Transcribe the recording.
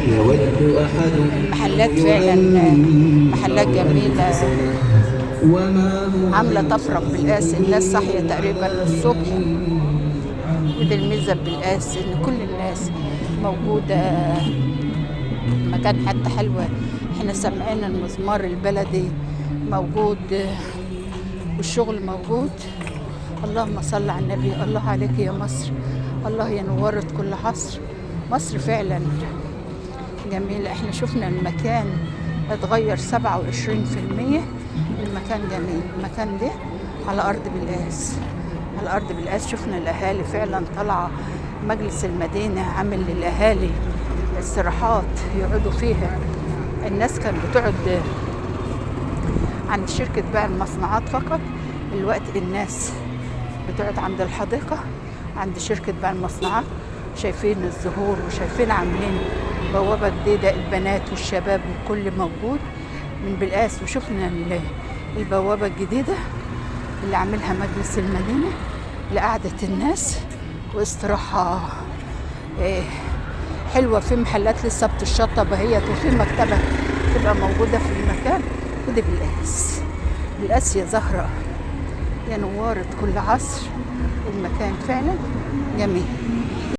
يود أحدهم المحلات فعلا محلات جميلة، عاملة طفرة بالقاس، الناس صاحية تقريبا الصبح، ودي الميزة بالقاس إن كل الناس موجودة. مكان حتى حلوة، احنا سامعين المزمار البلدي موجود والشغل موجود. اللهم صل على النبي، الله عليك يا مصر، الله يا نورت كل عصر. مصر فعلا جميلة، احنا شفنا المكان اتغير 27%. المكان جميل، المكان ده على أرض بالقاس، على أرض بالقاس. شفنا الأهالي فعلا طالعة، مجلس المدينة عامل للأهالي استراحات يقعدوا فيها. الناس كانت بتقعد عند شركة بيع المصنوعات فقط، الوقت الناس بتقعد عند الحديقة عند شركة بيع المصنوعات. شايفين الزهور وشايفين عاملين بوابة جديدة، البنات والشباب والكل موجود من بالقاس. وشفنا البوابة الجديدة اللي عاملها مجلس المدينة لقعدة الناس واستراحة حلوة. في محلات لسه بتشطب اهيت، وفي مكتبة تبقى موجودة في المكان. ودي بالقاس، بالقاس يا زهرة يا نورت كل عصر. المكان فعلا جميل.